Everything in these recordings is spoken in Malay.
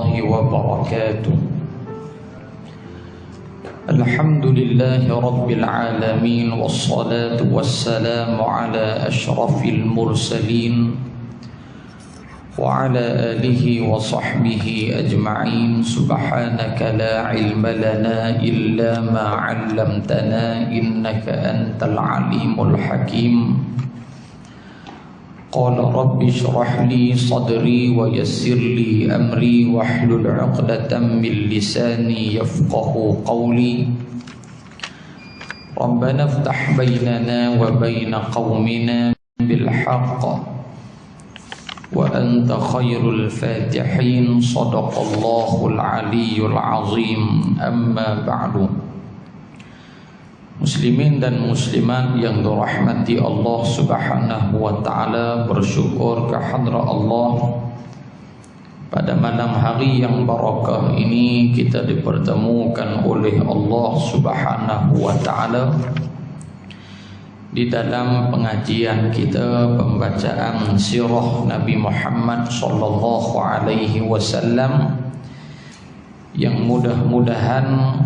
وبركاته. الحمد لله رب العالمين، والصلاة والسلام على أشرف المرسلين وعلى آله وصحبه أجمعين. سبحانك لا علم لنا إلا ما علمتنا إنك أنت العليم الحكيم. قال رب اشرح لي صدري ويسر لي أمري واحلل عقدة من لساني يفقه قولي. ربنا افتح بيننا وبين قومنا بالحق وأنت خير الفاتحين. صدق الله العلي العظيم. أما بعد. Muslimin dan muslimat yang dirahmati Allah Subhanahu wa taala, bersyukur kehadrat Allah pada malam hari yang barakah ini kita dipertemukan oleh Allah Subhanahu wa taala di dalam pengajian kita, pembacaan sirah Nabi Muhammad sallallahu alaihi wasallam yang mudah-mudahan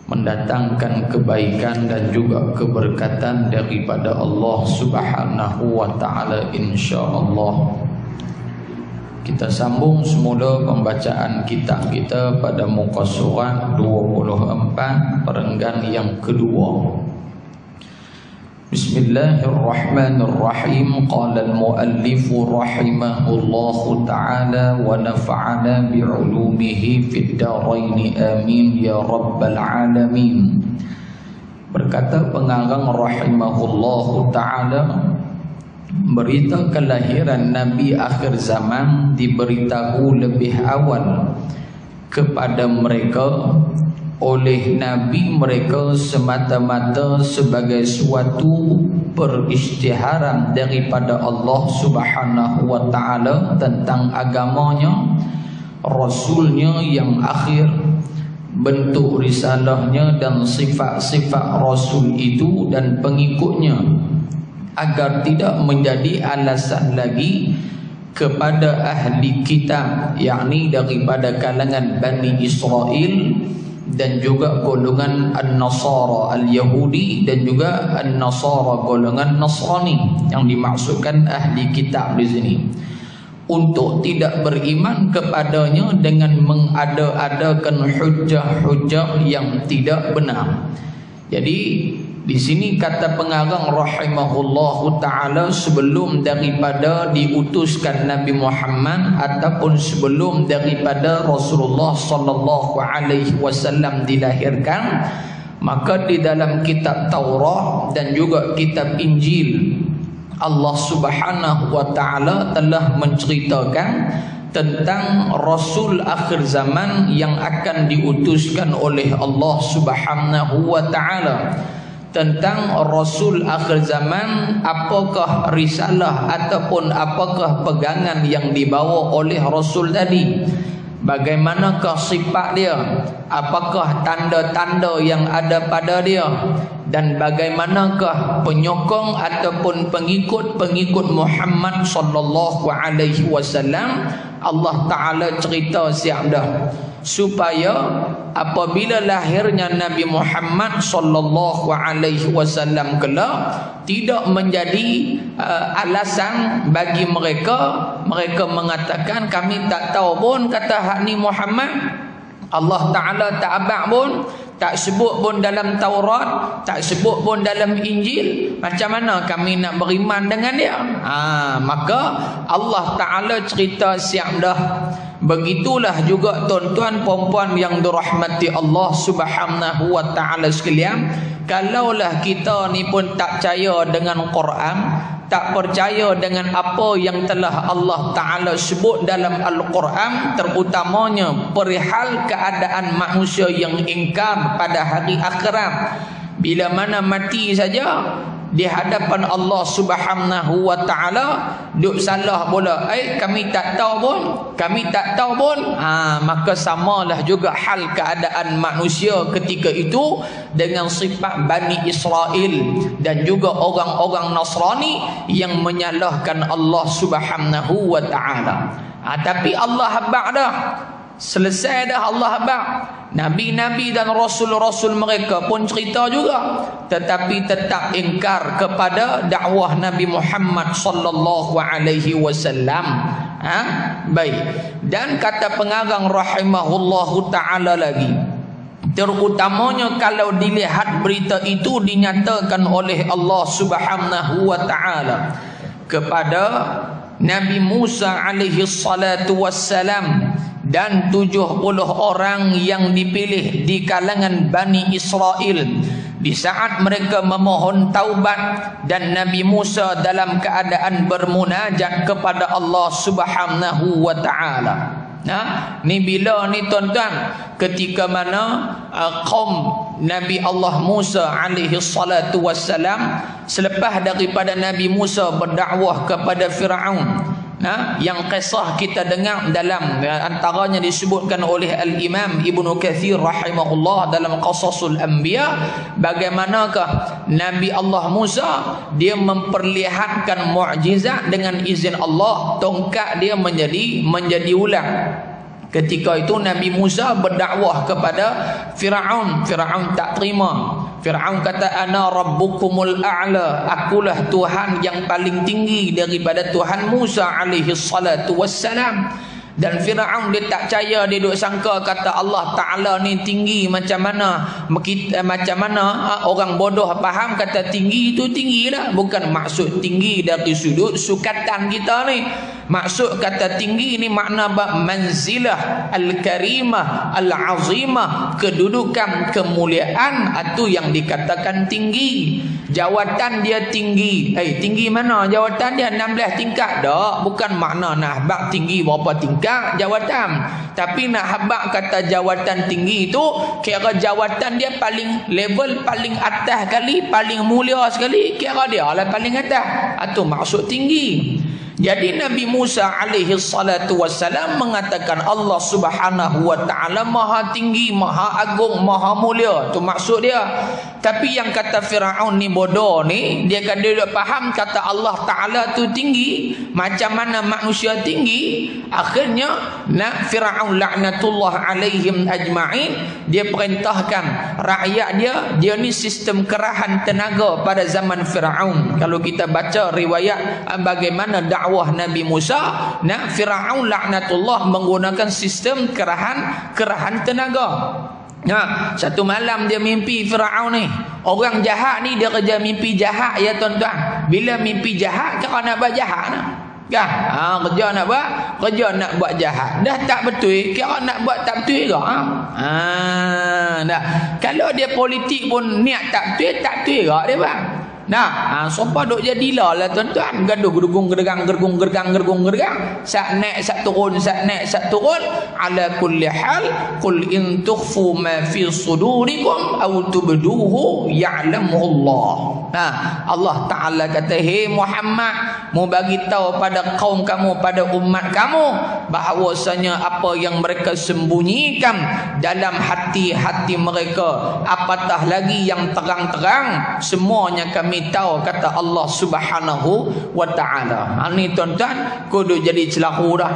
mendatangkan kebaikan dan juga keberkatan daripada Allah Subhanahu wa taala insyaallah. Kita sambung semula pembacaan kitab kita pada muka surat 24 perenggan yang kedua. Bismillahirrahmanirrahim. Qala al-muallif rahimahullahu ta'ala wa nafa'ana bi'ulumihi fid darain amin ya rabbal alamin. Berkata pengarang rahimahullahu ta'ala, berita kelahiran Nabi akhir zaman diberitahu lebih awal kepada mereka oleh Nabi mereka semata-mata sebagai suatu perisytiharan daripada Allah Subhanahu wa ta'ala tentang agamanya, Rasulnya yang akhir, bentuk risalahnya dan sifat-sifat Rasul itu dan pengikutnya, agar tidak menjadi alasan lagi kepada ahli kitab, yakni daripada kalangan Bani Israel dan juga golongan An-Nasara Al-Yahudi dan juga An-Nasara golongan Nasrani, yang dimaksudkan ahli kitab di sini, untuk tidak beriman kepadanya dengan mengada-adakan hujjah-hujjah yang tidak benar. Jadi di sini kata pengarang rahimahullahu ta'ala, sebelum daripada diutuskan Nabi Muhammad ataupun sebelum daripada Rasulullah sallallahu alaihi wasallam dilahirkan, maka di dalam kitab Taurat dan juga kitab Injil, Allah Subhanahu wa ta'ala telah menceritakan tentang Rasul akhir zaman yang akan diutuskan oleh Allah Subhanahu wa ta'ala. Tentang Rasul akhir zaman, apakah risalah ataupun apakah pegangan yang dibawa oleh Rasul tadi, bagaimanakah sifat dia, apakah tanda-tanda yang ada pada dia, dan bagaimanakah penyokong ataupun pengikut-pengikut Muhammad sallallahu alaihi wasallam. Allah Ta'ala cerita siap dah, supaya apabila lahirnya Nabi Muhammad sallallahu alaihi wasallam kelak, tidak menjadi alasan bagi mereka mengatakan kami tak tahu pun kata hak ni Muhammad, Allah Ta'ala tak abang pun, tak sebut pun dalam Taurat, tak sebut pun dalam Injil, macam mana kami nak beriman dengan dia? Maka Allah Ta'ala cerita siap dah. Begitulah juga tuan-tuan puan-puan yang dirahmati Allah Subhanahu wa ta'ala sekalian, kalaulah kita ni pun tak percaya dengan Quran, tak percaya dengan apa yang telah Allah Ta'ala sebut dalam Al-Quran, terutamanya perihal keadaan manusia yang ingkar pada hari akhirat, bila mana mati saja di hadapan Allah Subhanahu wa taala duk salah pula, kami tak tahu pun, maka samalah juga hal keadaan manusia ketika itu dengan sifat Bani Israel dan juga orang-orang Nasrani yang menyalahkan Allah Subhanahu wa taala. Tapi Allah habaq dah, selesai dah Allah habaq. Nabi-nabi dan rasul-rasul mereka pun cerita juga, tetapi tetap ingkar kepada dakwah Nabi Muhammad sallallahu alaihi wasallam. Baik. Dan kata pengarang rahimahullahu taala lagi, terutamanya kalau dilihat berita itu dinyatakan oleh Allah Subhanahu wa taala kepada Nabi Musa alaihi salatu wassalam dan 70 orang yang dipilih di kalangan Bani Israel di saat mereka memohon taubat dan Nabi Musa dalam keadaan bermunajat kepada Allah Subhanahu wa taala. Ni bila ni tuan-tuan, ketika mana kaum Nabi Allah Musa alaihi salatu wassalam selepas daripada Nabi Musa berdakwah kepada Firaun, yang kisah kita dengar dalam antaranya disebutkan oleh Al-Imam Ibnu Katsir rahimahullah dalam Qasasul Anbiya, bagaimanakah Nabi Allah Musa dia memperlihatkan mukjizat dengan izin Allah, tongkat dia menjadi ular. Ketika itu Nabi Musa berdakwah kepada Firaun. Firaun tak terima. Firaun kata, ana rabbukumul a'la, akulah Tuhan yang paling tinggi daripada Tuhan Musa alaihi salatu wassalam. Dan Firaun dia tak percaya, dia duk sangka kata Allah Ta'ala ni tinggi macam mana orang bodoh faham kata tinggi itu tinggi lah. Bukan maksud tinggi dari sudut sukatan kita ni. Maksud kata tinggi ni makna manzilah al-karimah al-azimah, kedudukan kemuliaan itu yang dikatakan tinggi. Jawatan dia tinggi. Tinggi mana jawatan dia? 16 tingkat dak. Bukan makna nak habaq tinggi berapa tingkat jawatan, tapi nak habaq kata jawatan tinggi itu kira jawatan dia paling level paling atas kali, paling mulia sekali, kira dia lah paling atas. Itu maksud tinggi. Jadi Nabi Musa alaihi salatu wassalam mengatakan Allah Subhanahu wa taala maha tinggi, maha agung, maha mulia. Itu maksud dia. Tapi yang kata Firaun ni bodoh ni, dia kan dia faham kata Allah Taala tu tinggi, macam mana manusia tinggi. Akhirnya Firaun laknatullah alaihim ajma'in, dia perintahkan rakyat dia ni sistem kerahan tenaga pada zaman Firaun. Kalau kita baca riwayat bagaimana dakwah Nabi Musa, Firaun laknatullah menggunakan sistem kerahan tenaga. Satu malam dia mimpi Firaun ni. Orang jahat ni dia kerja mimpi jahat ya tuan-tuan. Bila mimpi jahat kau nak buat jahat nah. Kerja nak buat jahat. Dah tak betul, kira nak buat tak betul ke? Kalau dia politik pun niat tak betul ke dia bang. Sumpah duk jadi lah tuan-tuan. Gaduh gergung gergang. Sak naik sak turun. Ala kulli hal qul in tukhfu ma fi sudurikum aw tubduhu ya'lamu Allah. Allah Ta'ala kata, hey Muhammad, mau bagi tahu pada kaum kamu, pada umat kamu, bahawasanya apa yang mereka sembunyikan dalam hati-hati mereka, apatah lagi yang terang-terang, semuanya kami tahu, kata Allah Subhanahu wa Ta'ala. Ini tuan-tuan kudu jadi celahu dah.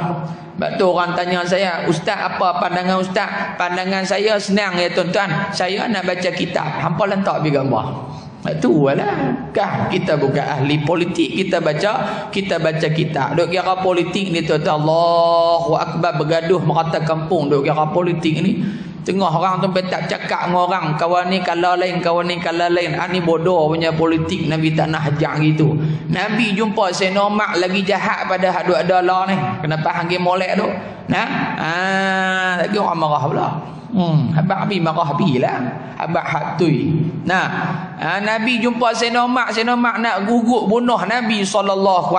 Sebab tu orang tanya saya, Ustaz apa pandangan Ustaz? Pandangan saya senang ya tuan-tuan. Saya nak baca kitab, hampa lantak pergi gambar. Itu lah. Kita bukan ahli politik, kita baca kitab. Duk kira politik ni tuan-tuan, Allahu Akbar, bergaduh merata kampung. Duk kira politik ni tengah orang tu tak cakap dengan orang, kawan ni kalah lain, kawan ni kalah lain. Ni bodoh punya politik. Nabi tak nak hajar gitu. Nabi jumpa Sayyidina Umar lagi jahat pada hak duk ada lah ni. Kenapa hanggil molek tu? Lagi orang marah pula. Abang Abi marah Abi lah. Abang Hatui. Nabi jumpa Sayyidina Umar nak gugut bunuh Nabi SAW.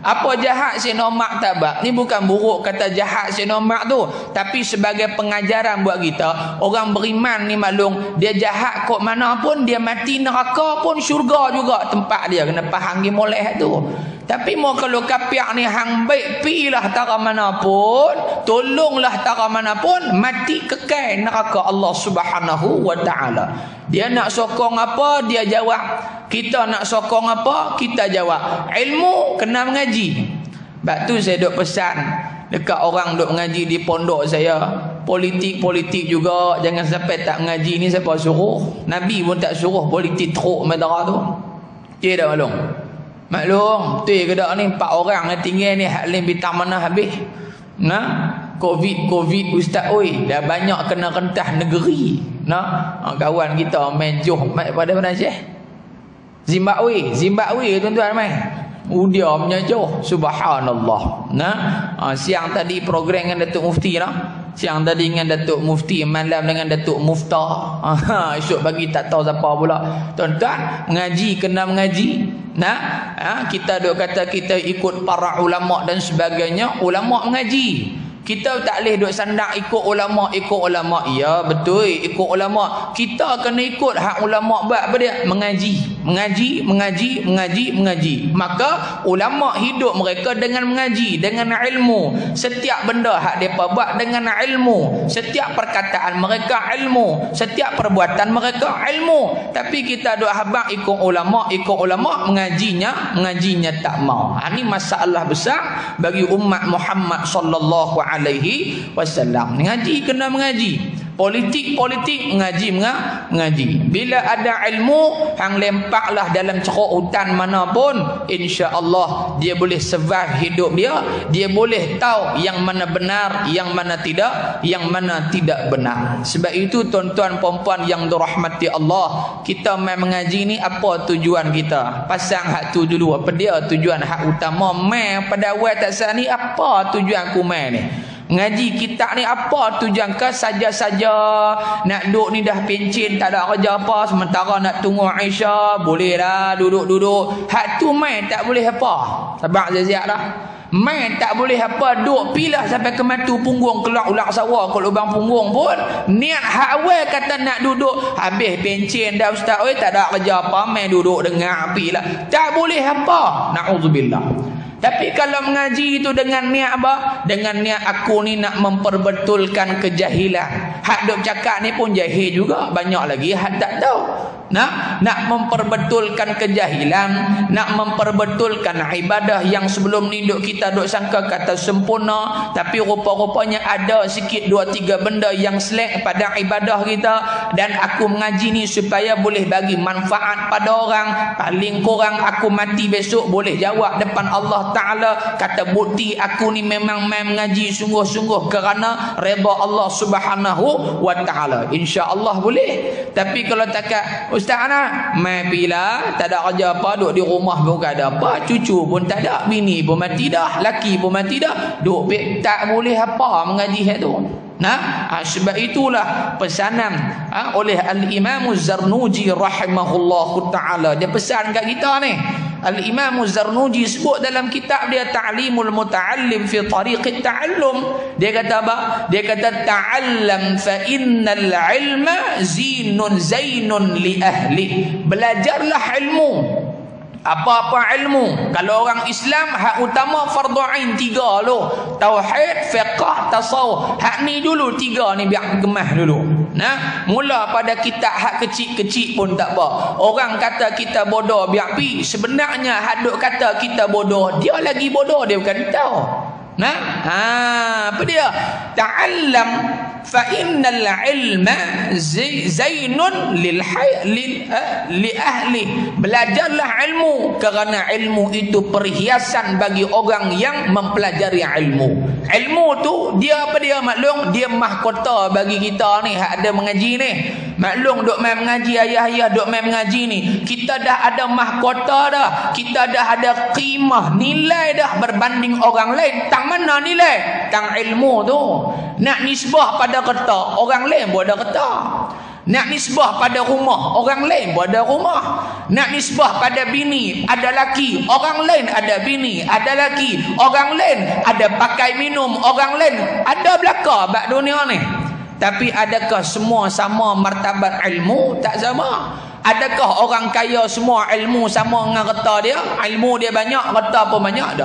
Apa jahat Sinomak tabak? Ni bukan buruk kata jahat Sinomak tu, tapi sebagai pengajaran buat kita, orang beriman ni maklum, dia jahat kok mana pun, dia mati neraka pun syurga juga tempat dia, kena faham gi moleh tu. Tapi mau kalau kafir ni hang baik pilah tara mana pun, tolonglah tara mana pun, mati kekal neraka Allah Subhanahu wa taala. Dia nak sokong apa, dia jawab. Kita nak sokong apa, kita jawab. Ilmu kena mengaji. Sebab tu saya duk pesan dekat orang duk mengaji di pondok saya, politik-politik juga jangan sampai tak mengaji. Ni siapa suruh? Nabi pun tak suruh politik teruk medara tu. Dia dah maklum, tu ke dak ni 4 orang yang tinggal ni hak lain bintang mana habis. Nah, covid ustaz oi, dah banyak kena rentah negeri. Nah, kawan kita main joh pada mana Syekh? Zimbabwe tuan-tuan mai. Dia punya joh, subhanallah. Nah, siang tadi program dengan Datuk Mufti lah. Siang tadi dengan Datuk Mufti, malam dengan Datuk Muftah. Esok bagi tak tahu siapa pula. Tuan-tuan, mengaji kena mengaji. Nah, kita duk kata kita ikut para ulama dan sebagainya, ulama mengaji. Kita tak boleh duk sandak ikut ulama. Ya betul, ikut ulama. Kita kena ikut hak ulama buat apa dia? Mengaji. Maka ulama hidup mereka dengan mengaji, dengan ilmu. Setiap benda hak depa buat dengan ilmu. Setiap perkataan mereka ilmu. Setiap perbuatan mereka ilmu. Tapi kita duk habaq ikut ulama, mengajinya tak mau. Ini masalah besar bagi umat Muhammad sallallahu alaihi wasallam. Mengaji kena mengaji. Politik mengaji. Bila ada ilmu, hang lempaklah dalam ceruk hutan mana pun, insya-Allah dia boleh survive hidup dia. Dia boleh tahu yang mana benar, yang mana tidak benar. Sebab itu tuan-tuan puan-puan yang dirahmati Allah, kita mai mengaji ni apa tujuan kita? Pasang hak tu dulu. Apa dia tujuan hak utama mai pada awal tak sah ni? Apa tujuan aku mai ni? Ngaji kitab ni apa tujuan ke? Saja-saja nak duduk ni dah pencin, tak ada kerja apa, sementara nak tunggu Aisyah, boleh dah duduk. Hak tu main tak boleh apa. Sebab ziat dah. Main tak boleh apa, duk pilah sampai ke matu punggung, keluar ulang sawah ke lubang punggung pun. Niat hak awal kata nak duduk, habis pencin dah ustaz, oi tak ada kerja apa, main duduk dengar pilah. Tak boleh apa. Na'udzubillah. Tapi kalau mengaji itu dengan niat apa? Dengan niat aku ni nak memperbetulkan kejahilan. Hak duk cakap ni pun jahil juga. Banyak lagi hak tak tahu. Nak memperbetulkan kejahilan, nak memperbetulkan ibadah yang sebelum ni kita duk sangka kata sempurna, tapi rupa-rupanya ada sikit 2-3 benda yang selek pada ibadah kita. Dan aku mengaji ni supaya boleh bagi manfaat pada orang. Paling kurang aku mati besok boleh jawab depan Allah Ta'ala, kata bukti aku ni memang mengaji sungguh-sungguh kerana redha Allah Subhanahu wa Ta'ala. InsyaAllah boleh. Tapi kalau takat ustaz anak mai bila tak ada kerja apa, duduk di rumah pun tak ada apa, cucu pun tak ada, bini pun mati dah, laki pun mati dah, duduk tak boleh apa mengaji tu. Sebab itulah pesanan oleh Al-Imam Zarnuji rahimahullahu ta'ala. Dia pesan kat kita ni. Al-Imam Zarnuji sebut dalam kitab dia Ta'limul Muta'allim fi Tariqit Ta'allum. Dia kata apa? Dia kata ta'allam fa innal ilma zainun li ahli. Belajarlah ilmu. Apa-apa ilmu. Kalau orang Islam hak utama fardu ain 3 lo. Tauhid, fiqh, tasawuf. Hak ni dulu 3 ni biar gemah dulu. Mula pada kitab hak kecil-kecil pun tak apa. Orang kata kita bodoh biar pi. Sebenarnya hak duk kata kita bodoh, dia lagi bodoh, dia bukan tahu. Apa dia? Ta'allam fa innal ilma zainun li ahli. Belajarlah ilmu kerana ilmu itu perhiasan bagi orang yang mempelajari ilmu. Ilmu tu dia apa dia maklum? Dia mahkota bagi kita ni hak ada mengaji ni. Maklum duk main mengaji, ayah-ayah duk main mengaji ni, kita dah ada mahkota dah. Kita dah ada qimah, nilai dah berbanding orang lain. Tang mana nilai? Tang ilmu tu. Nak nisbah pada kerta, orang lain pun ada kerta. Nak nisbah pada rumah, orang lain pun ada rumah. Nak nisbah pada bini, ada laki, orang lain ada bini, ada laki, orang lain ada pakai minum, orang lain ada belaka bak dunia ni. Tapi adakah semua sama martabat ilmu? Tak sama. Adakah orang kaya semua ilmu sama dengan reta dia? Ilmu dia banyak, reta pun banyak?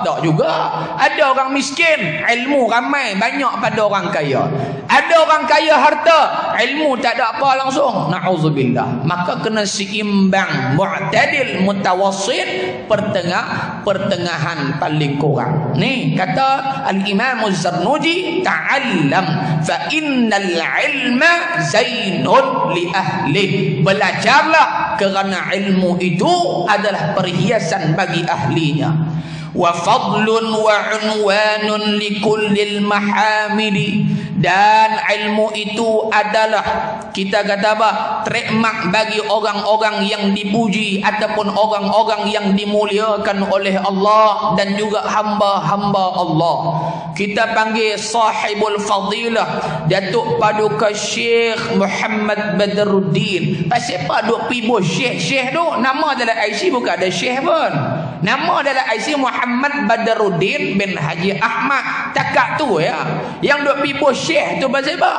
Tak juga. Ada orang miskin, ilmu ramai, banyak pada orang kaya. Ada orang kaya harta, ilmu tak ada apa langsung. Na'udzubillah. Maka kena seimbang, mu'tadil, mutawassit, pertengahan paling kurang. Ni kata Al-Imam Az-Zarnuji, ta'allam fa innal ilma zainun li ahli. Belajarlah kerana ilmu itu adalah perhiasan bagi ahlinya. Wa fadlun wa unwanun likullil mahamidi. Dan ilmu itu adalah, kita kata apa, trademark bagi orang-orang yang dipuji ataupun orang-orang yang dimuliakan oleh Allah dan juga hamba-hamba Allah. Kita panggil sahibul fadilah Datuk Paduka Syekh Muhammad Badruddin. Pasal apa duk pibo syekh tu? Nama dalam IC bukan ada syekh pun. Nama dalam IC Muhammad Badruddin bin Haji Ahmad. Takak tu ya. Yang duk pibo syekh tu pasal apa?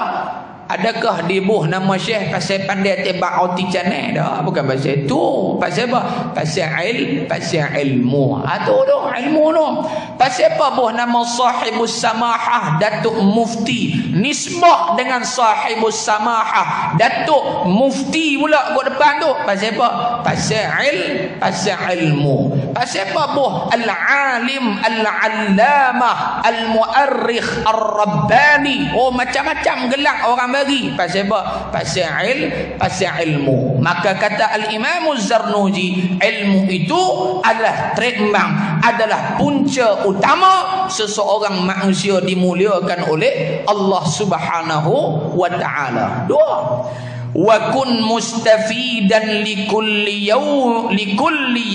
Adakah dibuh nama syekh pasal pandai tebak roti canai dah? Bukan pasal tu. Pasal apa? Pasal ilmu. Tu ilmu tu. Pasal apa buh nama sahibus samahah Datuk Mufti? Nisbah dengan sahibus samahah Datuk Mufti pula kat depan tu. Pasal apa? Pasal ilmu. Pasal apa buh al-alim, al-allamah, al-mu'arrikh, ar-rabbani. Oh, macam-macam gelang orang bagi. Pasal apa? Pasal ilmu. Maka kata Al-Imam Az-Zarnuji, ilmu itu adalah trademark, adalah punca utama seseorang manusia dimuliakan oleh Allah Subhanahu wa ta'ala. Dua. Wa kun mustafidan likulli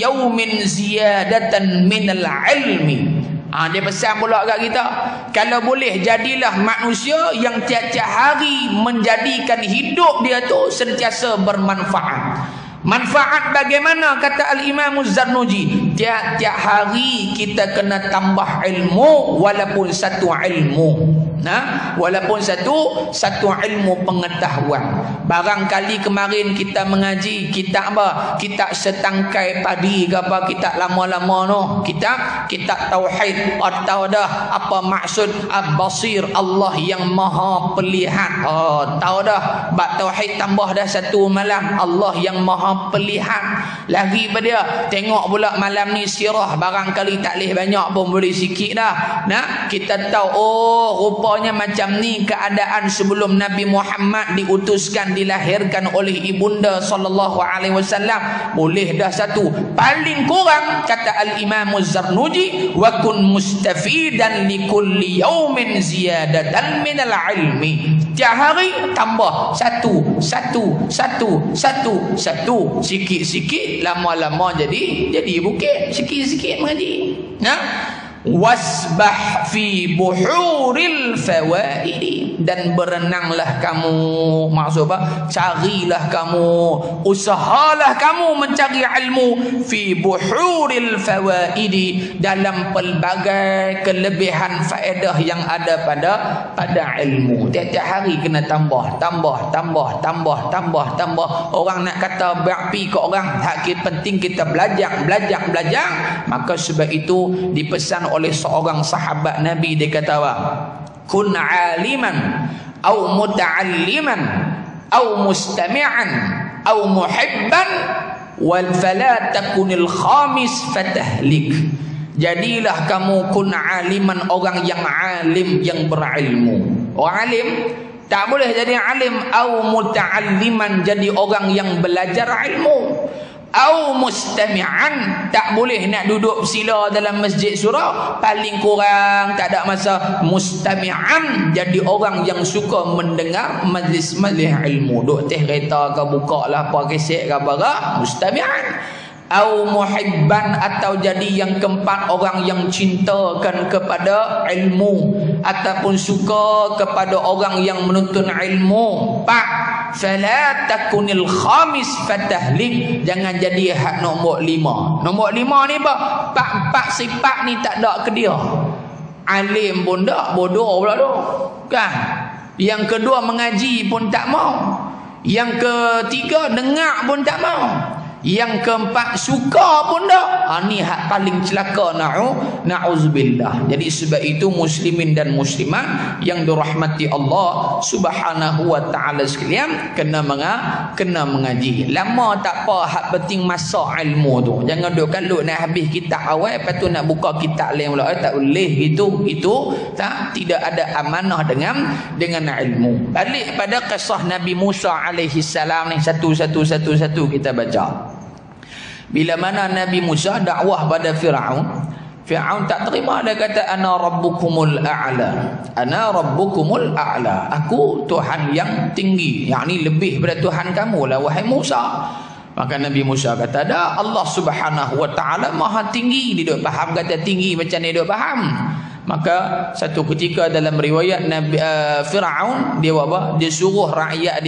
yawmin ziyadatan minal ilmi. Dia pesan pula kat kita, kalau boleh jadilah manusia yang tiap-tiap hari menjadikan hidup dia tu sentiasa bermanfaat. Manfaat bagaimana? Kata Al-Imam Az-Zarnuji, tiap-tiap hari kita kena tambah ilmu, walaupun satu ilmu. Walaupun satu ilmu pengetahuan. Barangkali kemarin kita mengaji kitab apa? Kitab setangkai padi ke apa? Kitab lama-lama no. Kitab tauhid atau dah apa maksud Al-Basir, Allah yang Maha Pelihat. Tahu dah bab tauhid tambah dah satu malam, Allah yang Maha Pelihat. Lagi pada dia tengok pula malam ni sirah, barangkali tak leh banyak pun boleh sikit dah. Kita tahu rupanya macam ni keadaan sebelum Nabi Muhammad diutuskan, dilahirkan oleh ibunda sallallahu alaihi wasallam. Boleh dah satu. Paling kurang kata Al-Imam Az-Zarnuji, wa kun mustafidan likulli yawmin ziyadatan minal ilmi. Tiap hari tambah satu, sikit-sikit, lama-lama jadi bukit, sikit-sikit mengaji. Wasbah fi buhuril fawaidi. Dan berenanglah kamu, maksud apa? Carilah kamu, usahalah kamu mencari ilmu fi buhuril fawaidi, dalam pelbagai kelebihan faedah yang ada pada ilmu. Tiap-tiap hari kena tambah. Orang nak kata berapi ke orang, hak penting kita belajar. Maka sebab itu dipesan oleh seorang sahabat Nabi, dia kata apa? Kun aliman au muta'alliman au mustami'an au muhibban wal fala takunil khamis fatahlik. Jadilah kamu kun aliman, orang yang alim, yang berilmu. Orang alim tak boleh jadi alim. Au muta'alliman, jadi orang yang belajar ilmu. Au mustami'an, tak boleh nak duduk sila dalam masjid surau, paling kurang tak ada masa. Mustami'an, jadi orang yang suka mendengar majlis-majlis ilmu, duk teh kereta ke buka lah apa kesek ke apa. Mustami'an. Au muhibban, atau jadi yang keempat, orang yang cintakan kepada ilmu ataupun suka kepada orang yang menuntut ilmu. Pak, fala takunil khamis fatahlik, jangan jadi hak nombor 5. Nombor 5 ni apa? Empat sifat ni tak ada ke dia. Alim pun tak, bodoh pula tu. Kan? Yang kedua mengaji pun tak mau. Yang ketiga dengar pun tak mau. Yang keempat suka pun tak. Ni hak paling celaka. Na'udzubillah. Jadi sebab itu muslimin dan muslimat yang dirahmati Allah Subhanahu wa taala sekalian, kena mengaji. Lama tak apa, hak penting masa ilmu tu. Jangan duk kalut nak habis kitab awal lepas tu nak buka kitab lain pula. Tak boleh gitu. Itu tidak ada amanah dengan ilmu. Balik pada kisah Nabi Musa alaihi salam ni, satu kita baca. Bila mana Nabi Musa dakwah pada Firaun, Firaun tak terima. Dia kata ana rabbukumul a'la. Ana rabbukumul a'la. Aku Tuhan yang tinggi, yakni lebih daripada Tuhan kamu lah wahai Musa. Maka Nabi Musa kata, dah Allah Subhanahu wa taala maha tinggi. Dia duk faham kata tinggi macam ni, duk faham. Maka satu ketika dalam riwayat Nabi Firaun dia buat apa? Dia suruh rakyat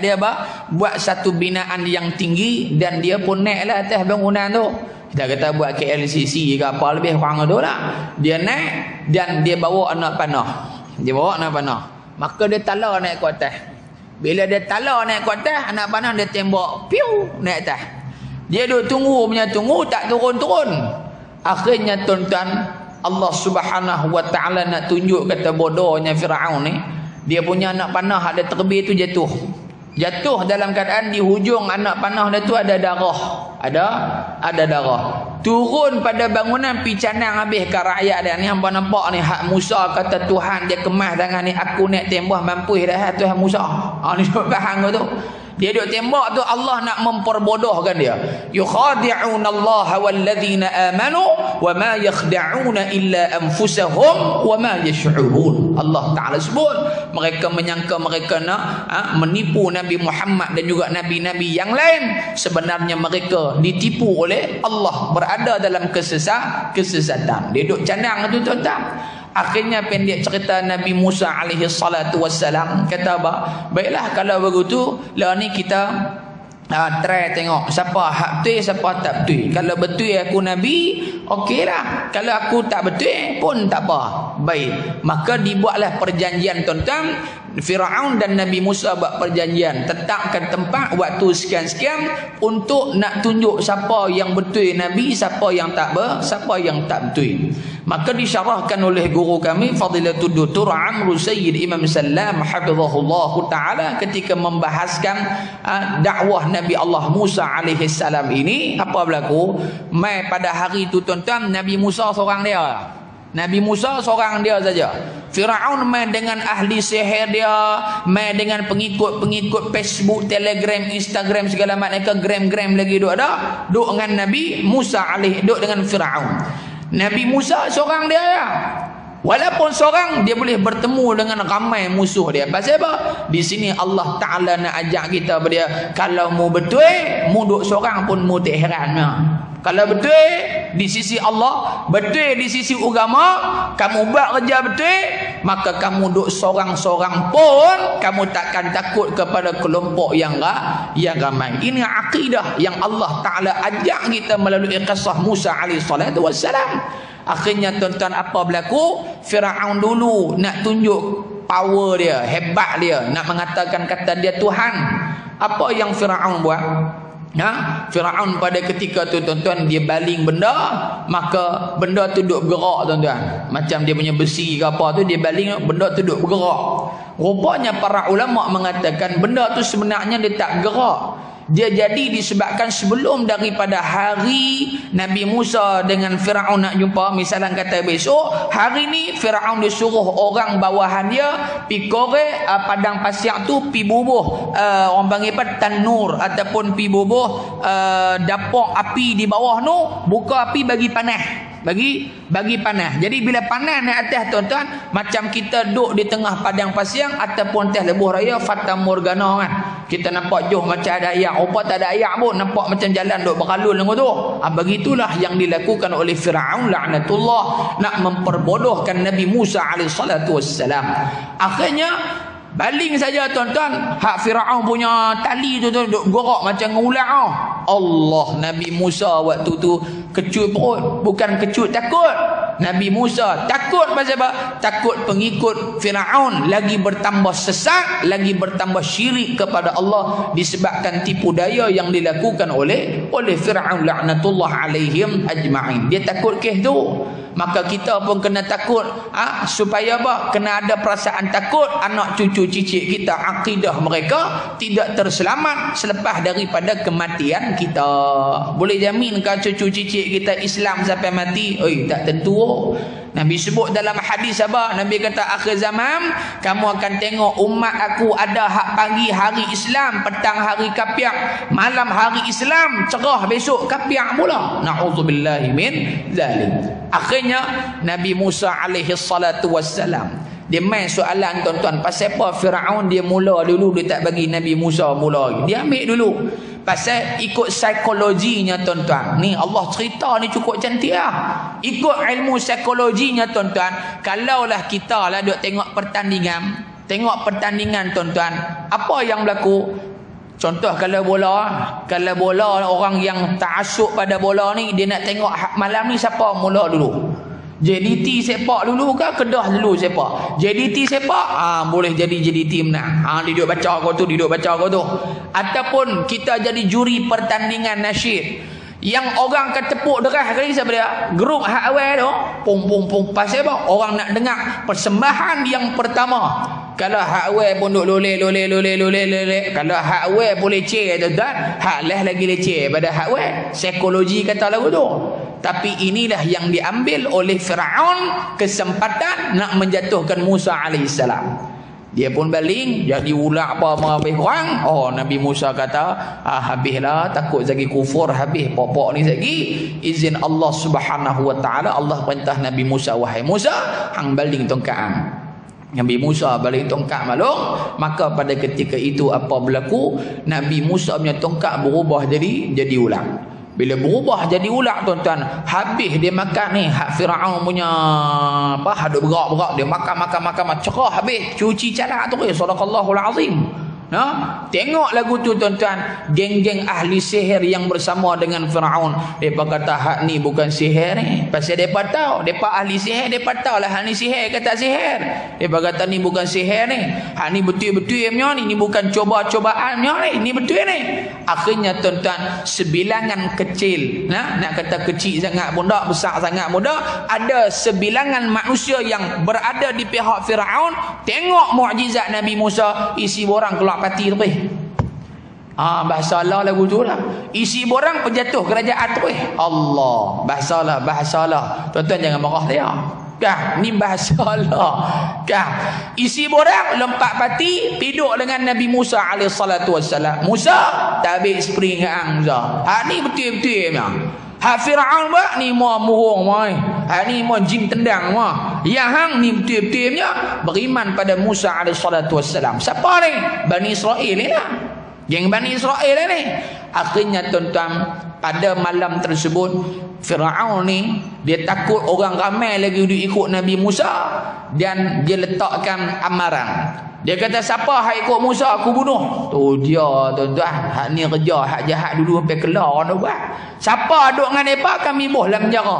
dia buat satu binaan yang tinggi, dan dia pun naiklah atas bangunan tu. Kita kata buat KLCC ke apa lebih kurang tu lah. Dia naik dan dia bawa anak panah. Maka dia tala naik ke atas. Bila dia tala naik ke atas, anak panah dia tembak piu naik atas. Dia duk tunggu tak turun-turun. Akhirnya tuan-tuan, Allah Subhanahu wa taala nak tunjuk kata bodohnya Firaun ni. Dia punya anak panah ada terbih tu jatuh dalam keadaan di hujung anak panah dia tu ada darah. Ada darah. Turun pada bangunan pi canang habis ke rakyat dia ni. Hangpa nampak ni hak Musa kata Tuhan dia kemas tangan ni, aku nak tembak mampu dah Tuhan Musa. Ni faham tu. Dia duk tembak tu, Allah nak memperbodohkan dia. Yukhadi'una Allah walladzina amanu wa ma yakhda'una illa anfusahum wa ma yash'urun. Allah Taala sebut mereka menyangka mereka nak menipu Nabi Muhammad dan juga nabi-nabi yang lain. Sebenarnya mereka ditipu oleh Allah, berada dalam kesesatan. Dia duk canang tu tuan-tuan. Akhirnya pendek cerita, Nabi Musa alaihi salatu wassalam kata apa? Baiklah kalau begitu, lah ni kita try tengok siapa hak betul, siapa tak betul. Kalau betul aku Nabi, okeylah. Kalau aku tak betul pun tak apa. Baik. Maka dibuatlah perjanjian tuan-tuan. Firaun dan Nabi Musa buat perjanjian, tetapkan tempat waktu sekian-sekian untuk nak tunjuk siapa yang betul Nabi, siapa yang tak betul. Maka disyarahkan oleh guru kami Fadilatul Dr. Amru Sayyid Imam Salam hafizahullah taala ketika membahaskan dakwah Nabi Allah Musa alaihi salam ini. Apa berlaku? Mai pada hari itu tuan-tuan, Nabi Musa seorang dia saja. Firaun main dengan ahli sihir dia, main dengan pengikut Facebook, Telegram, Instagram segala macam, gram lagi duk ada. Duk dengan Nabi Musa duk dengan Firaun. Nabi Musa seorang dia ya. Walaupun seorang, dia boleh bertemu dengan ramai musuh dia. Pasal apa? Di sini Allah Taala nak ajak kita dia, kalau mu betul, mu duk seorang pun mu tak heran. Kalau betul di sisi Allah, betul di sisi agama, kamu buat kerja betul, maka kamu duk seorang-seorang pun kamu takkan takut kepada kelompok yang ramai. Ini akidah yang Allah Taala ajak kita melalui kisah Musa alaihi salatu wassalam. Akhirnya tuan-tuan, apa berlaku? Firaun dulu nak tunjuk power dia, hebat dia, nak mengatakan kata dia Tuhan. Apa yang Firaun buat? Firaun pada ketika tu tuan-tuan, dia baling benda, maka benda tu duk bergerak tuan-tuan. Macam dia punya besi ke apa tu, dia baling, benda tu duk bergerak. Rupanya para ulama mengatakan benda tu sebenarnya dia tak gerak. Dia jadi disebabkan sebelum daripada hari Nabi Musa dengan Firaun nak jumpa, misalnya kata besok, hari ni Firaun dia suruh orang bawahan dia pi korek padang pasir tu, pi bubuh orang panggil apa, tanur ataupun pi bubuh dapur api di bawah tu, buka api bagi panas. Bagi panas. Jadi bila panas naik atas tuan-tuan, macam kita duduk di tengah padang pasir ataupun atas lebuh raya fata morgana kan. Kita nampak jauh macam ada air, rupa tak ada air pun, nampak macam jalan duk beralun dengan tu. Begitulah yang dilakukan oleh Firaun laknatullah, nak memperbodohkan Nabi Musa alaihi salatu wassalam. Akhirnya Baling saja tuan-tuan, hak Firaun punya tali tu duk gerak macam ular. Allah, Nabi Musa waktu tu kecut perut, bukan kecut takut. Nabi Musa takut pasal apa? Takut pengikut Firaun lagi bertambah sesat, lagi bertambah syirik kepada Allah disebabkan tipu daya yang dilakukan oleh Firaun laknatullah alaihim ajma'in. Dia takut kes tu. Maka kita pun kena takut, supaya apa? Kena ada perasaan takut anak cucu cicit kita, akidah mereka tidak terselamat selepas daripada kematian kita. Boleh jaminkah cucu cicit kita Islam sampai mati? Oi, tak tentu. Nabi sebut dalam hadis apa? Nabi kata akhir zaman kamu akan tengok umat aku ada hak pagi hari Islam, petang hari kafir, malam hari Islam, cerah besok kafir pula. Na'udzubillahi min zalik. Akhirnya Nabi Musa alaihi salatu wassalam dia main soalan tuan-tuan, pasal apa Firaun dia mula dulu dia tak bagi Nabi Musa mula. Dia ambil dulu. Pasal ikut psikologinya tuan-tuan. Ni Allah cerita ni cukup cantik lah. Ikut ilmu psikologinya tuan-tuan, kalaulah kita lah duk tengok pertandingan tuan-tuan, apa yang berlaku? Contoh kalau bola orang yang ta'assub pada bola ni, dia nak tengok malam ni siapa mula dulu. JDT sepak dulu ke Kedah dulu sepak? JDT sepak, boleh jadi JDT menang. Dia duduk baca kau tu. Ataupun kita jadi juri pertandingan nasyid. Yang orang akan tepuk derah kali siapa dia? Grup hak awal tu. Pum. Pasal apa? Orang nak dengar persembahan yang pertama. Kalau hak awal pun duk loleh. Kalau hak awal pun leceh tuan-tuan, hak lah lagi leceh pada hak awal. Psikologi kata lagu tu. Tapi inilah yang diambil oleh Firaun, kesempatan nak menjatuhkan Musa alaihissalam. Dia pun baling jadi ular apa habis orang. Nabi Musa kata, habislah, takut lagi kufur, habis pokok ni lagi. Izin Allah Subhanahu wa taala, Allah perintah Nabi Musa, wahai Musa, hang baling tongkat. Nabi Musa baling tongkat malung. Maka pada ketika itu apa berlaku? Nabi Musa punya tongkat berubah jadi ular. Bila berubah jadi ular tuan-tuan, habis dia makan ni hak Firaun punya apa, haduk berak dia makan cerah habis, cuci calak tu. Sadaqallahul azim. Tengok lagu tu tuan-tuan, geng-geng ahli sihir yang bersama dengan Firaun, depa kata hak ni bukan sihir ni. Pasal depa tahu, depa ahli sihir, depa tahu lah hak ni sihir ke tak sihir. Depa kata ni bukan sihir ni, hak ni betul-betul punya ni bukan coba-cobaan punya ni betul ni. Akhirnya tuan-tuan, sebilangan kecil, nak kata kecil sangat pun tak, besar sangat pun tak, ada sebilangan manusia yang berada di pihak Firaun tengok mukjizat Nabi Musa, isi borang keluar pati tu. Bahasa Allah lagu tu lah. Isi borang penjatuh kerajaan tu. Allah, bahasa Allah. Tuan-tuan jangan marah dia. Ni bahasa Allah. Isi borang lompat pati tidur dengan Nabi Musa alaihi salatu wassalam. Musa tak habis spring hang Musa. Ni betul-betul punya. Hak Firaun buat ni mau muhung mai. Ni mau jin tendang mah. Yang hang ni betul-betul punya beriman pada Musa alaihi salatu wassalam. Siapa ni? Bani Israel ni lah. Geng Bani Israel ni. Akhirnya tuan-tuan, pada malam tersebut Firaun ni dia takut orang ramai lagi duk ikut Nabi Musa, dan dia letakkan amaran. Dia kata siapa hak ikut Musa aku bunuh. Tu dia tuan-tuan, hak ni kerja hak jahat dulu sampai kelar dah buat. Siapa duk dengan depa kami boh dalam penjara.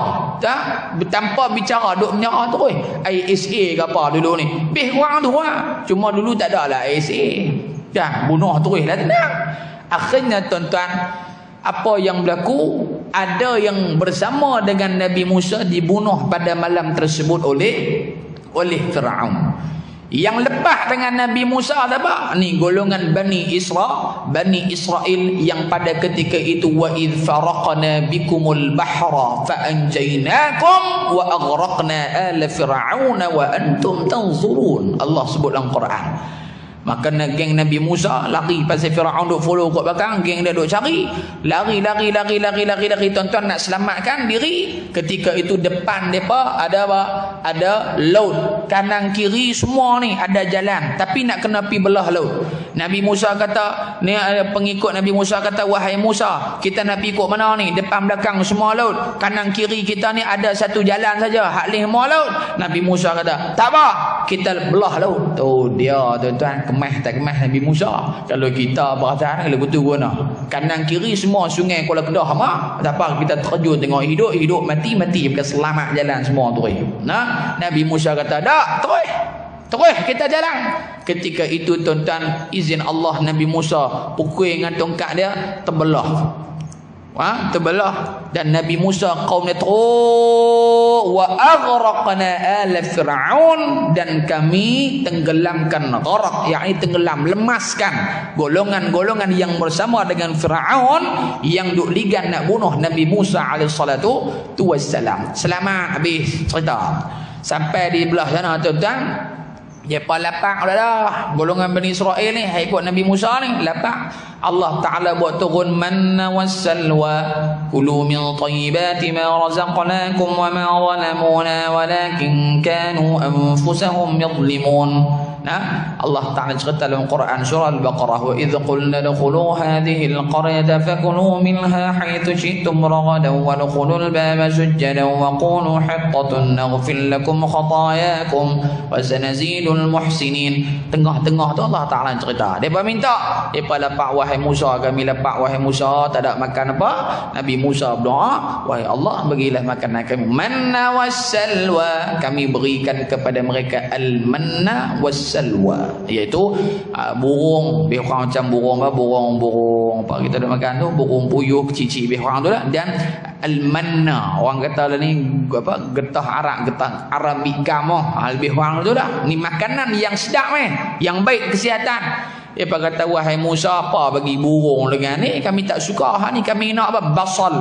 Tanpa bicara duk penjara terus. ISA ke apa dulu ni. Bih orang tu lah. Cuma dulu tak ada lah ISA. Bunuh terus lah tenang. Akhirnya tuan-tuan, apa yang berlaku? Ada yang bersama dengan Nabi Musa dibunuh pada malam tersebut oleh Firaun. Yang lepas dengan Nabi Musa apa? Ni golongan Bani Israel yang pada ketika itu wa idh faraqna bikumul bahra fa anjaynakum wa aghraqna ala fir'auna wa antum tanzurun. Allah sebut dalam Quran. Maka geng Nabi Musa lari pasal Firaun duk follow kat belakang, geng dia duk cari, lari tuan-tuan nak selamatkan diri. Ketika itu depan depa ada apa? Ada laut, kanan kiri semua ni ada jalan, tapi nak kena pi belah laut. Nabi Musa kata, ni pengikut Nabi Musa kata, wahai Musa, kita nak pergi ikut mana ni? Depan belakang semua laut, kanan kiri kita ni ada satu jalan saja, hak lima laut. Nabi Musa kata, tak apa, kita belah laut. Tu dia tuan-tuan, kemas tak kemas Nabi Musa. Kalau kita perasaan kalau betul guna, kanan kiri semua sungai Kuala Kedah mak, tak apa, kita terjun tengok hidup mati bukan selamat jalan semua tu. Nah, Nabi Musa kata, dak, terus kita jalan. Ketika itu tuan-tuan, izin Allah, Nabi Musa pukul dengan tongkat dia, terbelah. Terbelah. Dan Nabi Musa kaumnya terus, wa aghraqna ala fir'aun, dan kami tenggelamkan, gharaq yakni tenggelam, lemaskan golongan-golongan yang bersama dengan Fir'aun yang duk ligan nak bunuh Nabi Musa alaihi salatu wassalam. Selamat habis cerita. Sampai di belah sana tuan-tuan, dia lapak dah golongan Bani Israel ni ikut Nabi Musa ni lapak. Allah Ta'ala buat turun manna wassalwa, kulu min tayyibati ma razaqnakum wa ma zalamuna walakin kanu anfusahum yadhlimun. Nah, Allah Ta'ala cerita dalam Quran surah Al-Baqarah, wa idh qulna dukhulu hadhihi al-qaryata fakulu minha haythu syi'tum ragadan wa dukhulul baba sujjadan wa qulu hittatun naghfir lakum khatayakum wa sanazidul muhsinin. Tengah-tengah tu Allah Ta'ala cerita, depa minta, depa lapak, wahai Musa, kami lapak wahai Musa, tak ada makan apa. Nabi Musa berdoa, wahai Allah, bagilah makanan kami manna wassalwa, kami berikan kepada mereka al-manna wassalwa, iaitu burung, lebih kurang macam burung apa kita dah makan tu, burung puyuh kecil-kecil lebih kurang tu lah. Dan al-manna, orang kata lah ni apa, getah Arabic gamoh, lebih kurang tu lah. Ni makanan yang sedap yang baik kesihatan. Dia kata, wahai Musa, apa bagi burung dengan ni, kami tak suka. Hak ni kami nak apa? Basal.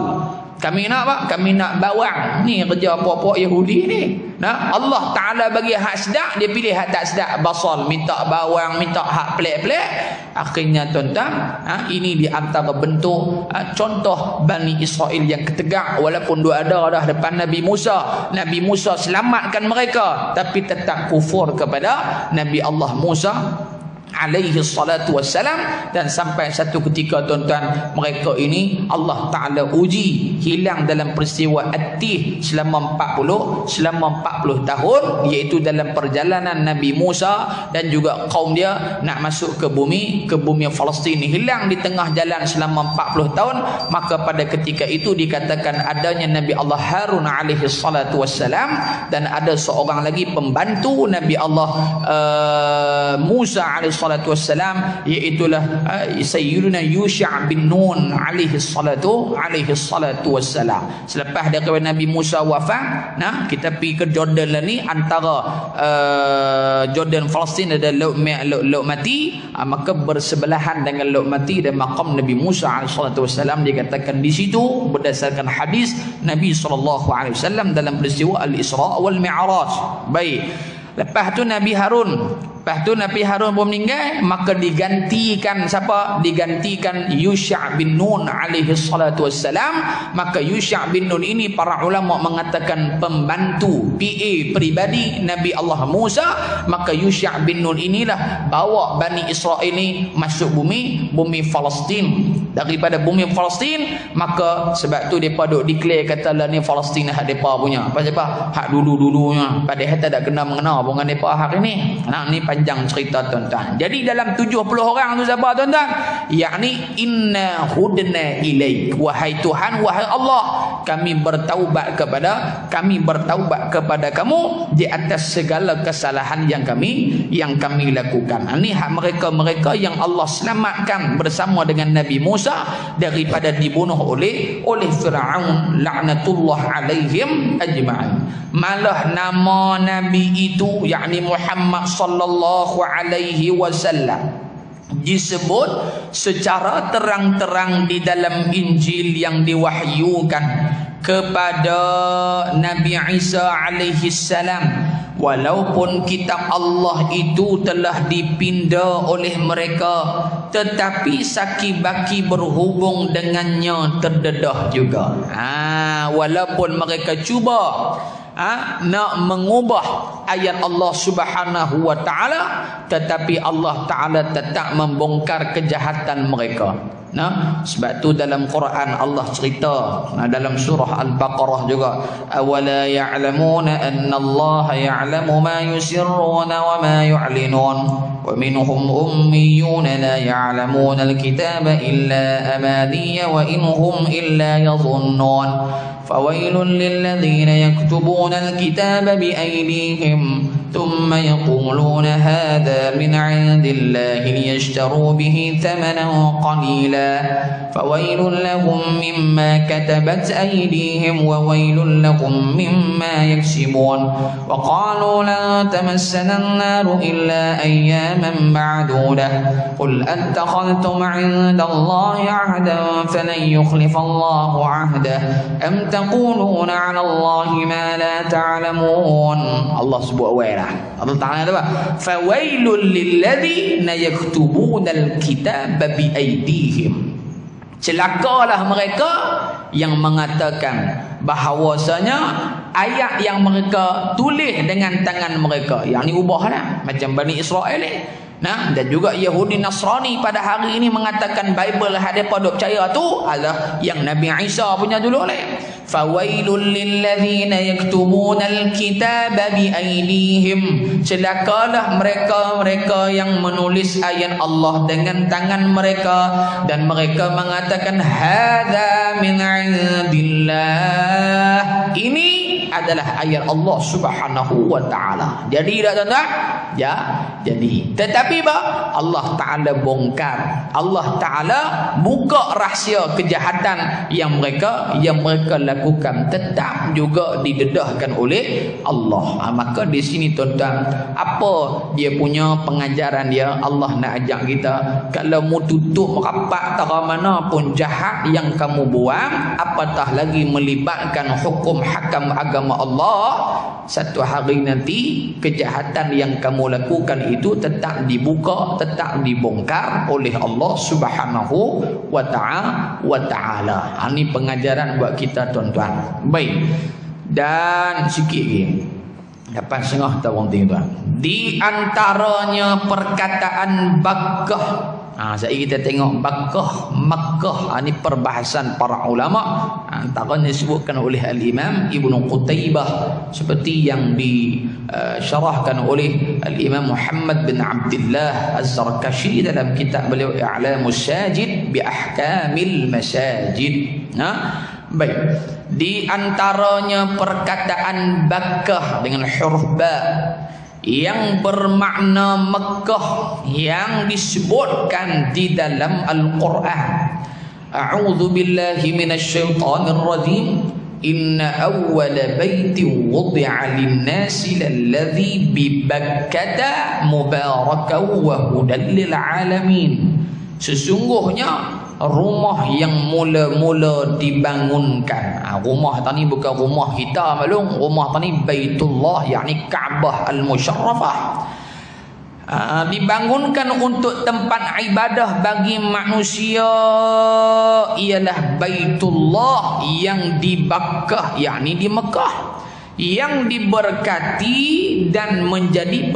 Kami nak apa? Kami nak bawang. Ni kerja puak-puak Yahudi ni. Nah, Allah Ta'ala bagi hak sedap, dia pilih hak tak sedap. Basal, minta bawang, minta hak pelik-pelik. Akhirnya tuan-tuan, ini di antara bentuk contoh Bani Israel yang ketegak. Walaupun dia ada dah depan Nabi Musa, Nabi Musa selamatkan mereka, tapi tetap kufur kepada Nabi Allah Musa alaihi salatu wassalam. Dan sampai satu ketika tuan-tuan, mereka ini Allah Ta'ala uji, hilang dalam peristiwa At-Tih selama 40 tahun, iaitu dalam perjalanan Nabi Musa dan juga kaum dia nak masuk ke bumi Palestin, hilang di tengah jalan selama 40 tahun. Maka pada ketika itu dikatakan adanya Nabi Allah Harun alaihi salatu wassalam, dan ada seorang lagi pembantu Nabi Allah Musa alaihi salatu wassalam, iaitulah Sayyiduna Yusha' bin Nun alaihi salatu wassalam. Selepas daripada Nabi Musa wafat, nah, kita pergi ke Jordan lah ni, antara Jordan Palestin ada laut mati, maka bersebelahan dengan laut mati dan maqam Nabi Musa alaihi salatu wassalam. Dikatakan di situ berdasarkan hadis Nabi sallallahu alaihi wasallam dalam peristiwa Al-Isra wal Mi'raj. Baik, lepas tu Nabi Harun pun meninggal, maka digantikan siapa? Digantikan Yusha' bin Nun alaihi salatu wassalam. Maka Yusha' bin Nun ini para ulama mengatakan pembantu, PA peribadi Nabi Allah Musa. Maka Yusha' bin Nun inilah bawa Bani Israel ini masuk bumi Palestin. Daripada bumi Palestin, maka sebab tu mereka duk declare kata lah ni Palestin hak mereka punya. Apa hak dulu-dulunya, padahal tak ada kena mengena dengan mereka hari ni. Nah, ni panjang cerita tuan-tuan. Jadi dalam 70 orang tu siapa tuan-tuan? Yakni inna hudna ilaik, wahai Tuhan, wahai Allah, kami bertaubat kepada kamu di atas segala kesalahan yang kami lakukan. Ini hak mereka yang Allah selamatkan bersama dengan Nabi Musa daripada dibunuh oleh Fir'aun laknatullah alaihim ajma'in. Malah nama Nabi itu, yakni Muhammad sallallahu alaihi wasallam, disebut secara terang-terang di dalam Injil yang diwahyukan kepada Nabi Isa alaihi salam. Walaupun kitab Allah itu telah dipinda oleh mereka, tetapi saki-baki berhubung dengannya terdedah juga. Walaupun mereka cuba nak mengubah ayat Allah Subhanahu wa taala, tetapi Allah taala tetap membongkar kejahatan mereka. Nah, sebab tu dalam Quran Allah cerita, dalam surah Al-Baqarah juga, awala ya'lamuna anna Allah ya'lamu ma yusirruna wa ma yu'linun wa minhum ummiyun la ya'lamuna al-kitaba illa amaniya wa inhum illa yadhunnun fawailun lilladhina yaktubuna al-kitaba biaydihim thumma yaquluna hadha min 'indillahi liyashtaru bihi thamanan qalila فويل لهم مما كتبت أيديهم وويل لهم مما يكسبون وقالوا لا تمسنا النار إلا أياما معدودة قل أتخذتم عند الله عهدا فلن يخلف الله عهده أم تقولون على الله ما لا تعلمون. Allah sebut awal Allah Ta'ala apa? فويل للذين يكتبون الكتاب بأيديهم. Celakalah mereka yang mengatakan bahawasanya ayat yang mereka tulis dengan tangan mereka, yang ni ubahlah macam Bani Israel ni. Nah, dan juga Yahudi Nasrani pada hari ini mengatakan Bible hadapan dok percaya tu adalah yang Nabi Isa punya dulu ni. Fawailul lilladzina yaktubuna alkitaba biaydihim. Celakalah mereka yang menulis ayat Allah dengan tangan mereka dan mereka mengatakan hadza min indillah. Ini adalah ayat Allah Subhanahu wa taala. Jadi tak tuan-tuan? Ya, jadi. Tetapi Allah Ta'ala bongkar, Allah Ta'ala buka rahsia kejahatan yang mereka lakukan, tetap juga didedahkan oleh Allah. Maka di sini tuan-tuan, apa dia punya pengajaran dia? Allah nak ajak kita, kalau mu tutup rapat tara mana pun jahat yang kamu buang, apatah lagi melibatkan hukum hakam agama Allah, satu hari nanti kejahatan yang kamu lakukan itu tetap dibuka, tetap dibongkar oleh Allah Subhanahu wa ta'ala. Ini pengajaran buat kita tuan-tuan. Baik. Dan sikit lagi 8.5 tahun tuan. Di antaranya perkataan Bakkah. Saya kita tengok Bakkah, Makkah. Ini perbahasan para ulama. Antaranya disebutkan oleh Al-Imam Ibnu Qutaybah seperti yang disyarahkan oleh Al-Imam Muhammad bin Abdullah Az-Zarkashi dalam kitab beliau I'lamus Sajid bi Ahkamil Masajid. Baik. Di antaranya perkataan Bakkah dengan huruf ba yang bermakna Mekah yang disebutkan di dalam Al-Quran. A'udzu billahi minasyaitonir rajim. Inna awwala baitin wudi'a lin-nasi lalladzi bi Bakkata mubarakan wa hudan lil alamin. Sesungguhnya rumah yang mula-mula dibangunkan. Rumah tadi bukan rumah kita maklum, rumah tadi Baitullah, yakni Kaabah Al-Musharrafah. Dibangunkan untuk tempat ibadah bagi manusia ialah Baitullah yang di Bakkah, yakni di Mekah, yang diberkati dan menjadi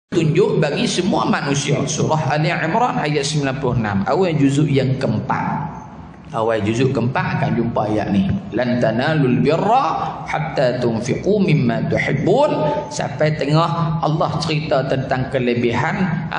tunjuk bagi semua manusia. Surah Ali Imran ayat 96, awal juzuk yang keempat. Awal juzuk keempat akan jumpa ayat ni. Lan tanalul birra hatta tunfiqu mimma tuhibbun. Sampai tengah Allah cerita tentang kelebihan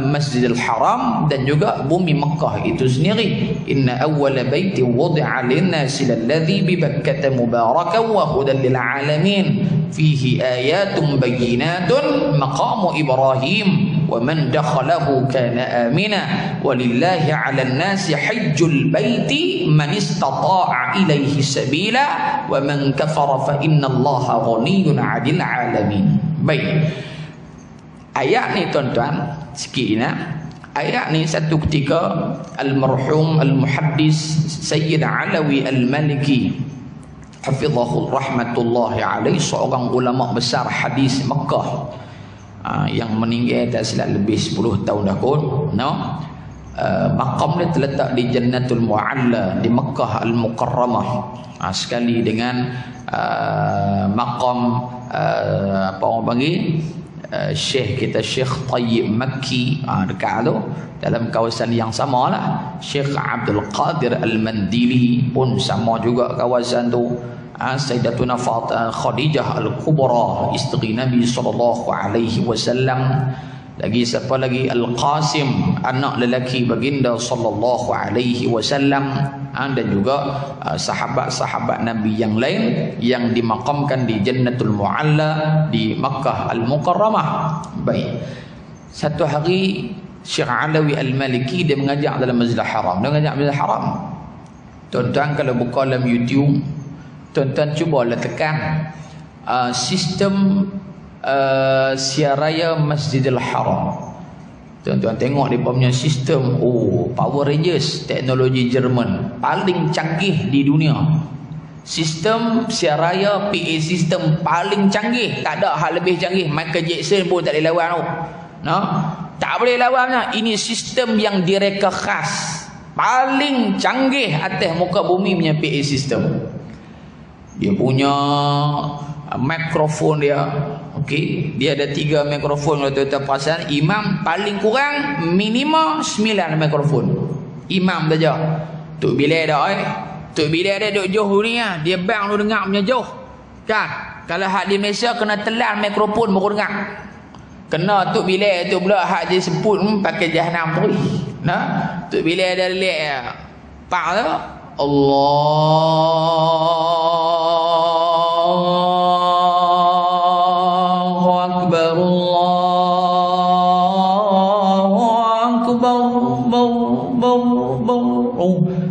Masjidil Haram dan juga bumi Mekah itu sendiri. Inna awwala baitin wudi'a lin-nasi alladhi bi Bakkata mubarakan wa hudan lil alamin. Fihi ayatun bayyinatun maqamu Ibrahim wa man dakhalahu kana amina walillahi 'alan nasi hajjul baiti man istata'a ilaihi sabila wa man kafara fa innallaha ghaniyyun 'anil 'alamin. Baik. Ayat ni tuan-tuan, sikit ayat ni satu ketika almarhum al-muhaddis Sayyid Alawi Al-Maliki hafizahul rahmatullahi alaihi, seorang ulama besar hadis Mekah yang meninggal tak silap lebih 10 tahun dah kot. Maqam dia terletak di Jannatul Mu'alla di Mekah Al-Mukarramah, sekali dengan maqam apa orang panggil Syekh kita Syekh Tayyib Makki dekat tu dalam kawasan yang sama lah. Syekh Abdul Qadir Al-Mandili pun sama juga kawasan tu. Sayyidatuna Khadijah Al-Kubra isteri Nabi SAW. Lagi siapa lagi? Al-Qasim anak lelaki baginda SAW. Dan juga sahabat-sahabat Nabi yang lain yang dimakamkan di Jannatul Mu'alla di Makkah Al-Mukarramah. Baik, satu hari Syekh Alawi Al-Maliki dia mengajak dalam Masjidil Haram. Dia mengajak Masjidil Haram. Tuan-tuan kalau buka dalam YouTube, tuan-tuan cubalah tekan sistem siar raya Masjidil Haram. Tuan-tuan tengok dia punya sistem. Power Rangers, teknologi Jerman paling canggih di dunia. Sistem siar raya PA sistem paling canggih. Tak ada hal lebih canggih. Michael Jackson pun tak boleh lawan tu. Tak boleh lawan. Ini sistem yang direka khas, paling canggih atas muka bumi punya PA sistem. Dia punya mikrofon dia, okey, dia ada 3 mikrofon. Kalau tuan-tuan perasan, imam paling kurang minimum 9 mikrofon. Imam saja. Tok Bilal dah Tok Bilal dia duduk jauh ni lah. Dia bang lu dengar punya jauh. Kan? Kalau hak di Malaysia kena telan mikrofon baru dengar. Kena Tok Bilal tu pula hak dia sebut pakai jahanam tu. Tok Bilal dah relax. Pak tu Allahu Akbar,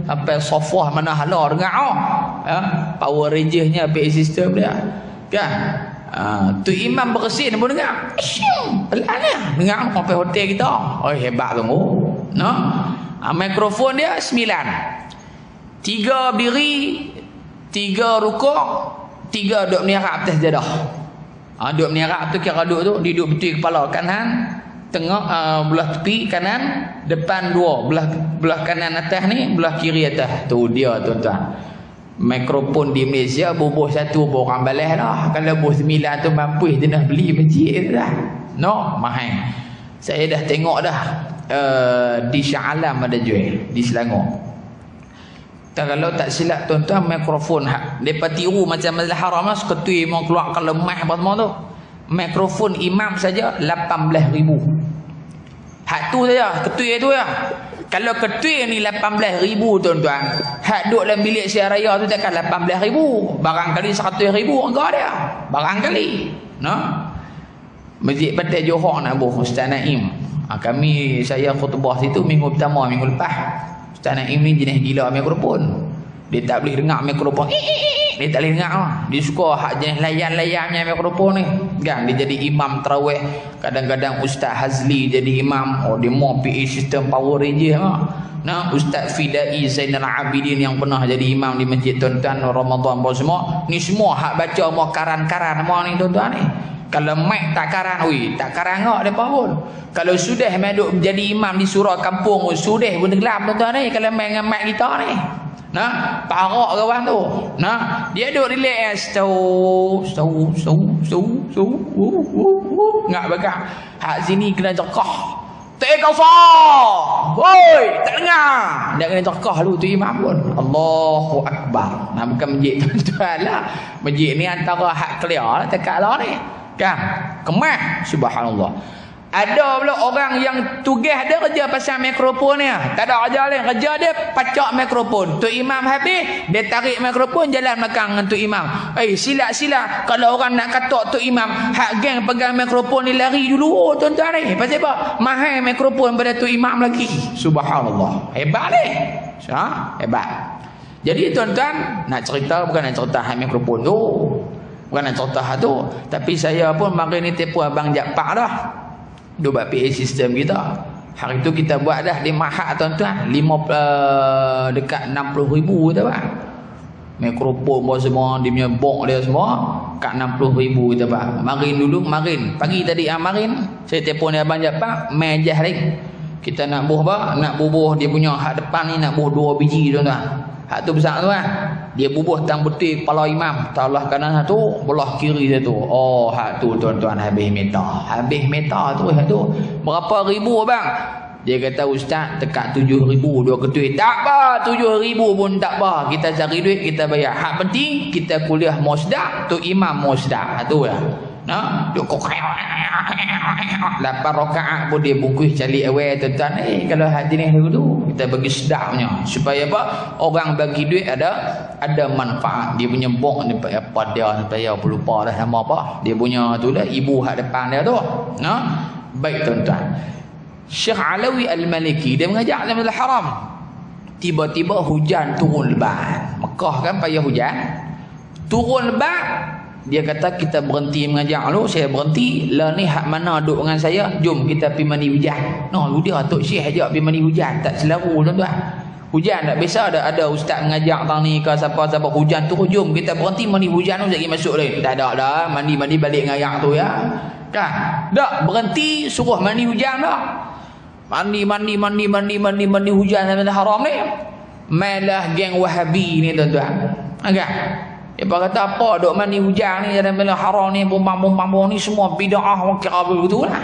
sampai sofah mana hala dengar. Power Rangersnya PA system dia kan. Tu imam bersin pun dengar. Pelan dia dengar sampai hotel kita. Hebat tu. Mikrofon dia 9. 3 berdiri, 3 rukuk, 3 duduk meniarap atas jadah. Duduk meniarap tu kira duduk tu, dia duduk betul kepala kanan, tengah belah tepi kanan, depan 2, belah kanan atas ni, belah kiri atas. Tu dia tuan-tuan. Mikrofon di Malaysia bubuh 1 orang balas dah. Kalau bubuh 9 tu mampu dia nak beli masjid dah. Mahal. Saya dah tengok dah di Shah Alam ada jual di Selangor. Kalau tak silap tuan-tuan, mikrofon depa tiru macam Masjidil Haram lah, seketui mau keluar ke lemah apa semua tu. Mikrofon imam saja 18,000. Hak tu saja, ketui tu ya. Kalau ketui ni 18,000 tuan-tuan, hak duduk dalam bilik siar raya tu takkan 18,000. Barangkali 100,000 harga dia. Barangkali. Masjid Pantai Johor nak buh Ustaz Naim. Saya khutbah situ minggu pertama, minggu lepas. Ustaz Naim ni jenis gila mikrofon. Dia tak boleh dengar mikrofon. Dia tak boleh dengar. Dia suka hak jenis layan-layannya mikrofon ni. Kan dia jadi imam tarawih. Kadang-kadang Ustaz Hazli jadi imam. Dia mau PA sistem Power Ranger. Ustaz Fidai Zainal Abidin yang pernah jadi imam di masjid tuan-tuan Ramadan apa semua. Ni semua hak baca mau karan-karan semua ni tuan-tuan ni. Kalau mic tak karan, tak karangak depa pun. Kalau sudah duk jadi imam di surau kampung, sudah pun tenggelam tuan-tuan ni kalau main dengan mic kita ni. Parak kawan tu. Dia duk relax ngak bakar. Hak sini kena cekah. Tak kafar. Tak dengar. Dia kena cekah lu tu imam pun. Allahu Akbar. Bukan masjid tuan-tuan lah. Masjid ni antara hak clear lah dekat lah ni. Kan? Kemah. Subhanallah. Ada pula orang yang tugas dia kerja pasal mikrofon ni. Tak ada kerja lain. Kerja dia pacak mikrofon. Tu imam habis, dia tarik mikrofon jalan belakang dengan tu imam. Sila-sila. Kalau orang nak katok tu imam, hak geng pegang mikrofon ni lari dulu tuan-tuan ni. Pasal apa? Mahal mikrofon pada tu imam lagi. Subhanallah. Hebat ni. Hebat. Jadi tuan-tuan, nak cerita bukan nak cerita hak mikrofon tu. Bukan nak cerita hak tu. Tapi saya pun mari ni tipu Abang Japak dah. Dia buat PA sistem kita. Hari tu kita buat dah di Mahat tuan-tuan. Dekat 60,000 tu bang. Mikrofon semua, dia punya box dia semua. Kat 60,000 kita bang. Marin dulu, marin. Pagi tadi marin. Saya telefon dia Abang Japak. Mejah lagi. Kita nak bubuh dia punya hak depan ni nak bubuh 2 biji tuan-tuan. Hak tu besar tu kan. dia bubuh tang betul kepala imam, talah kanan satu, belah kiri satu. Oh, hak tu tuan-tuan habis meter. Habis meter tu hak tu. Berapa ribu bang? Dia kata ustaz tekak 7,000 dua ketui. Tak apa, 7,000 pun tak apa. Kita cari duit, kita bayar. Hak penting kita kuliah musdak, tu imam musdak. Tu ya. Nah, duk kok 8 rakaat pun dia bungkus cari awal tuan-tuan. Kalau hak jenis tu kita bagi sedapnya supaya apa? Orang bagi duit ada manfaat. Dia punya bok ni apa dia saya lupa dah nama apa. Dia punya tu lah ibu hak depan dia tu. Nah, baik tuan-tuan. Syekh Alawi Al-Maliki dia mengajar dalam Al-Haram. Tiba-tiba hujan turun lebat. Mekah kan payah hujan. Turun lebat. Dia kata kita berhenti mengajar dulu. Saya berhenti. Lah ni hak mana duduk dengan saya. Jom kita pergi mandi hujan. No, lu dia Tok Syekh ajak pergi mandi hujan. Tak selaru tuan-tuan. Hujan tak biasa ada ustaz mengajar tang ni ke siapa-siapa hujan tu. Jom kita berhenti mandi hujan tu lagi masuk lain. Dah dah mandi balik ngayak tu ya. Kan? Dak berhenti suruh mandi hujan dah. Mandi hujan dalam haram ni. Malah geng Wahabi ni tuan-tuan. Agak. Dia kata apa duk mandi hujan ni dalam dalam haram ni bumbang ni semua bid'ah kira begitu lah.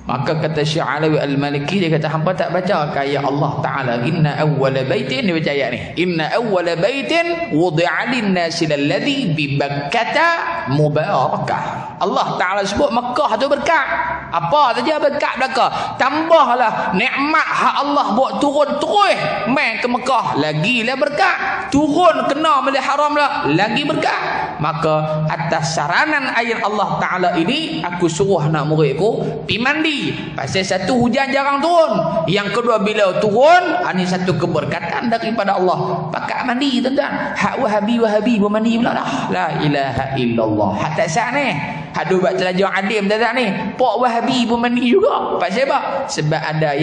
Maka kata Syekh Alawi Al-Maliki dia kata hampa tak baca ayat Allah Taala inna awwala baitin, dia baca ayat ni inna awwala baitin wudi'a lin-nasi alladhi bi Bakkah mubarakah. Allah Taala sebut Mekah tu berkat. Apa saja berkat belaka. Tambahlah nikmat hak Allah buat turun terus main ke Mekah lagilah berkat. Turun kena Masjid Haram lah lagi berkat. Maka atas saranan ayat Allah Taala ini aku suruh anak muridku pi mandi. Pasal satu hujan jarang turun. Yang kedua bila turun, ini satu keberkatan daripada Allah. Pakat mandi tuan-tuan. Hak Wahabi pun mandi pula dah. La ilaha illallah. Hak tak sah ni. Hak duk buat telajah adim tak ni. Pak Wahabi pun mandi juga. Pasal apa? Sebab ada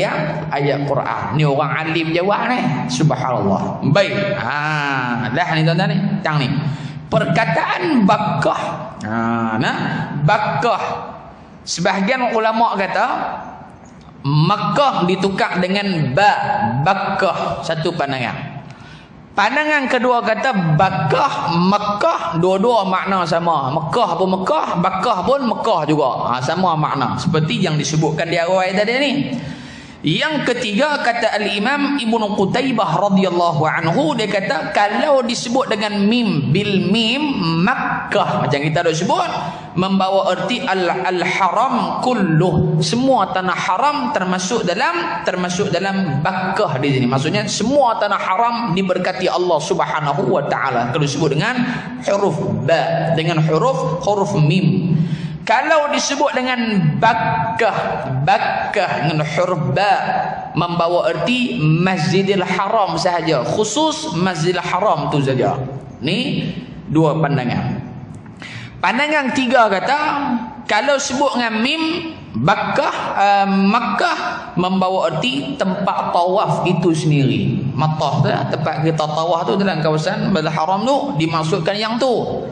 ayat Quran. Ni orang alim jawab ni. Subhanallah. Baik. Dah ni tuan-tuan ni. Tang ni. Perkataan Bakkah. Bakkah. Sebahagian ulama kata Makkah ditukar dengan Bakkah. Satu pandangan. Pandangan kedua kata Bakkah, Makkah, dua-dua makna sama. Makkah pun Makkah, Bakkah pun Makkah juga. Sama makna. Seperti yang disebutkan di awal tadi ni. Yang ketiga kata Al-Imam Ibnu Qutaibah radhiyallahu anhu, dia kata kalau disebut dengan mim bil mim Makkah macam kita dah sebut membawa erti al-haram kulluh, semua tanah haram termasuk dalam Bakkah di sini. Maksudnya semua tanah haram diberkati Allah Subhanahu wa taala. Kalau disebut dengan huruf ba dengan huruf mim. Kalau disebut dengan Bakkah dengan huruf ba membawa erti Masjidil Haram sahaja, khusus Masjidil Haram tu saja. Ni dua pandangan. Pandangan tiga kata kalau sebut dengan mim Makkah membawa erti tempat tawaf itu sendiri. Matah tu tempat kita tawaf tu dalam kawasan Masjidil Haram tu dimaksudkan yang tu.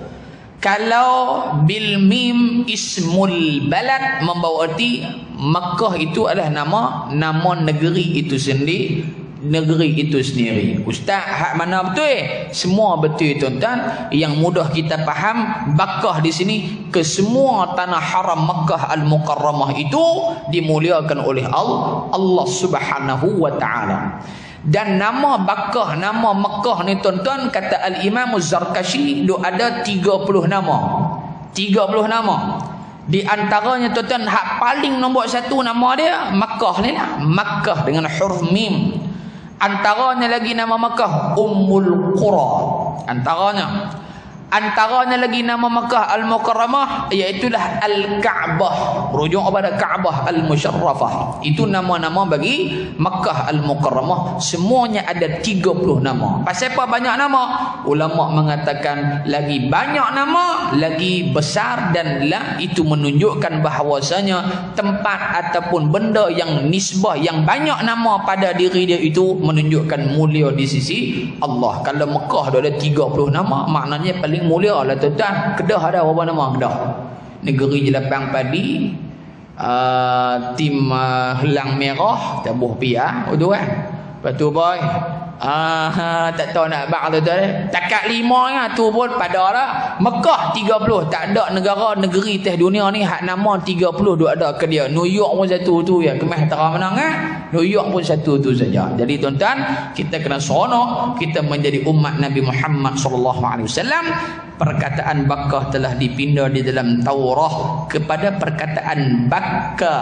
Kalau bil mim ismul balad membawa erti Makkah itu adalah nama negeri itu sendiri. Ustaz, hak mana betul? Semua betul tuan-tuan. Yang mudah kita faham Bakkah di sini ke semua tanah haram Makkah Al-Mukarramah itu dimuliakan oleh Allah Subhanahu wa taala. Dan nama Bakkah, nama Mekah ni tuan-tuan kata Al-Imam Az-Zarkashi ada 30 nama. 30 nama. Di antaranya tuan-tuan hak paling nombor satu nama dia Makkah ni lah. Makkah dengan huruf mim. Antaranya lagi nama Makkah Ummul Qura. Antaranya lagi nama Makkah Al-Mukarramah iaitulah Al-Ka'bah, rujuk kepada Ka'bah Al-Musharrafah. Itu nama-nama bagi Makkah Al-Mukarramah. Semuanya ada 30 nama. Pasal apa banyak nama? Ulama mengatakan lagi banyak nama, lagi besar dan itu menunjukkan bahawasanya tempat ataupun benda yang nisbah yang banyak nama pada diri dia itu menunjukkan mulia di sisi Allah. Kalau Makkah ada 30 nama, maknanya paling mulia lah tuan-tuan. Kedah ada berapa nama Kedah? Negeri jelapang padi, tim helang merah, tabuh pia, betul kan? Lepas tu boy, Tak tahu nak bang tuan-tuan. Takat 5 nya tu pun pada dah. Mekah 30, tak ada negeri teh dunia ni hak nama 30 duk ada ke dia. New York pun satu tu ya. Kemah tera menang New York pun satu tu saja. Jadi tuan-tuan, kita kena seronok kita menjadi umat Nabi Muhammad sallallahu alaihi wasallam. Perkataan Bakkah telah dipindah di dalam Taurah kepada perkataan Bakka,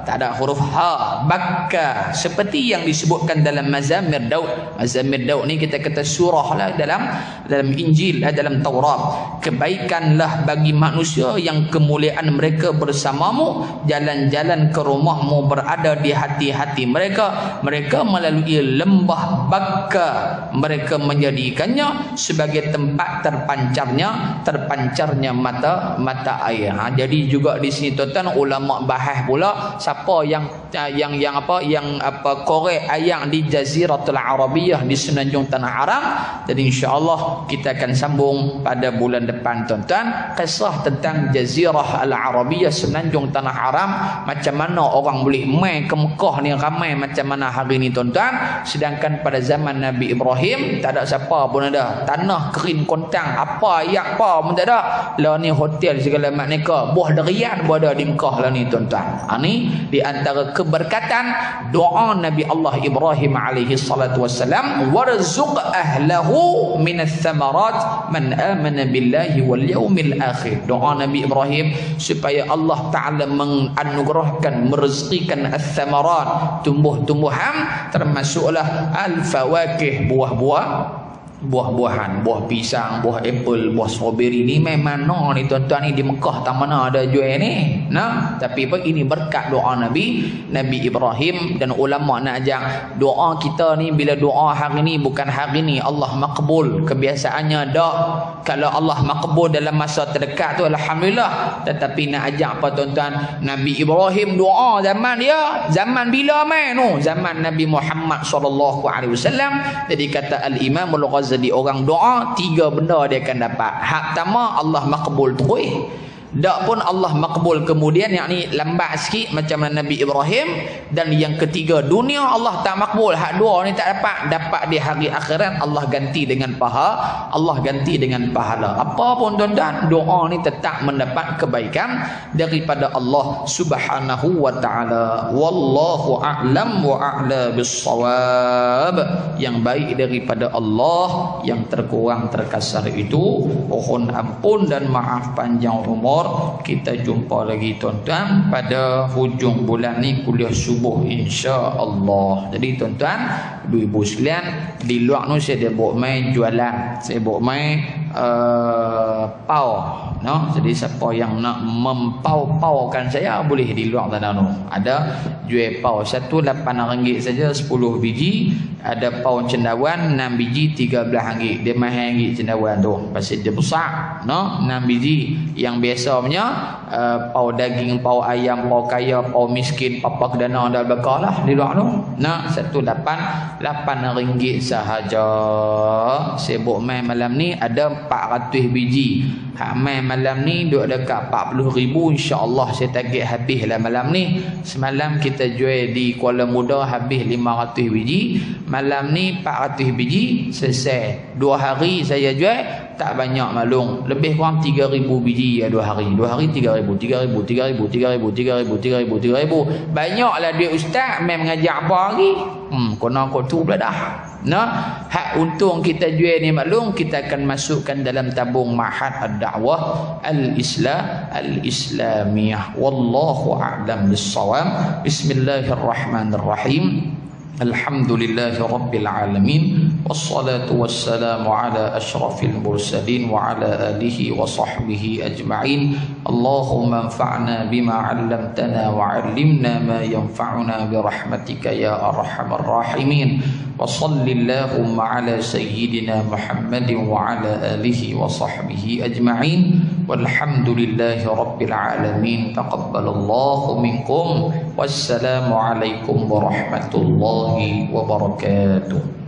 tak ada huruf ha, Bakka, seperti yang disebutkan dalam Mazamir Daud. Mazamir Daud ni kita kata surah lah dalam Injil, dalam Taurat. Kebaikanlah bagi manusia yang kemuliaan mereka bersamamu, jalan-jalan ke rumahmu berada di hati-hati mereka. Mereka melalui lembah Bakka, mereka menjadikannya sebagai tempat terpancarnya mata air. Jadi juga di sini tuan-tuan ulama bahas pula siapa yang korek ayat di Jaziratul Arabiyah di semenanjung tanah Arab. Jadi insya-Allah kita akan sambung pada bulan depan tuan-tuan kisah tentang Jazirah Al-Arabiyah semenanjung tanah Arab, macam mana orang boleh mai ke Mekah ni ramai macam mana hari ni tuan-tuan. Sedangkan pada zaman Nabi Ibrahim tak ada siapa pun ada, tanah kering kontang apa apa pun tak ada. Lah ni hotel segala makna buah derian pun ada di Mekah lah ni tuan-tuan. Ni di antara keberkatan doa Nabi Allah Ibrahim alaihi salatu wassalam, warzuq ahlahu minas thamarat man amana billahi wal yaumil akhir. Doa Nabi Ibrahim supaya Allah Taala menganugerahkan, merezekikan as-thamarat, tumbuh-tumbuhan, termasuklah al-fawakih, buah-buahan, buah pisang, buah apple, buah strawberry ni memang mana ni tuan-tuan ni di Mekah tak mana ada jual ni. Nah, tapi apa ini berkat doa Nabi Ibrahim. Dan ulama nak ajak doa kita ni bila doa hari ni bukan hari ni Allah makbul. Kebiasaannya dak kalau Allah makbul dalam masa terdekat tu alhamdulillah. Tetapi nak ajak apa tuan-tuan, Nabi Ibrahim doa zaman dia zaman bila mai tu? Zaman Nabi Muhammad sallallahu alaihi wasallam. Jadi kata al-Imam Al-Ghazali, orang doa 3 benda dia akan dapat. Hak pertama Allah makbul terus. Dak pun Allah makbul kemudian, yakni lambat sikit macam Nabi Ibrahim. Dan yang ketiga, dunia Allah tak makbul. Hak dua ni tak dapat di hari akhirat Allah ganti dengan pahala. Apa pun tuan-tuan, doa ni tetap mendapat kebaikan daripada Allah Subhanahu wa taala. Wallahu a'lam wa a'la bis-shawab. Yang baik daripada Allah, yang terkurang terkasar itu mohon ampun dan maaf panjang umur. Kita jumpa lagi tuan-tuan pada hujung bulan ni kuliah subuh insya-Allah. Jadi tuan-tuan, ibu-ibu sekalian, di luar tu saya ada buat mai jualan. Saya buat mai pau, no? Jadi siapa yang nak mempau-paukan saya boleh di luar sana tu. Ada jual pau satu RM8 saja 10 biji. Ada pau cendawan 6 biji RM13. Dia mahal ringgit cendawan tu. Pasal dia besar, no? 6 biji. Yang biasa punya pau daging, pau ayam, pau kaya, pau miskin, papa kedana dan bakar lah di luar tu. Nah, RM8 sahaja. Saya buat main malam ni ada 400 biji. Hak main malam ni duk dekat 40,000, insya-Allah saya target habis lah malam ni. Semalam kita jual di Kuala Muda habis 500 biji. Malam ni 400 biji selesai. 2 hari saya jual tak banyak malung, lebih kurang 3,000 biji ya 2 hari. 2 hari 3,000. Banyaklah duit ustaz main mengajar apa hari. Kena kau tu pula dah. Nah, hak untung kita jual ni maklum kita akan masukkan dalam tabung Ma'had Ad-Da'wah Al-Islamiyah. Wallahu a'lam bis-shawab. Bismillahirrahmanirrahim. Alhamdulillahi Rabbil Alamin. Wassalatu wassalamu ala ashrafil mursalin wa ala alihi wa sahbihi ajma'in. Allahumma anfa'na bima 'allamtana wa 'allimna ma yanfa'una bi rahmatika ya arhamar rahimin. Wa sallallahumma ala sayyidina Muhammadin wa ala alihi wa sahbihi ajma'in. Walhamdulillahi Rabbil Alamin. Taqabbalallahu minkum. Wassalamu alaikum warahmatullahi wabarakatuh.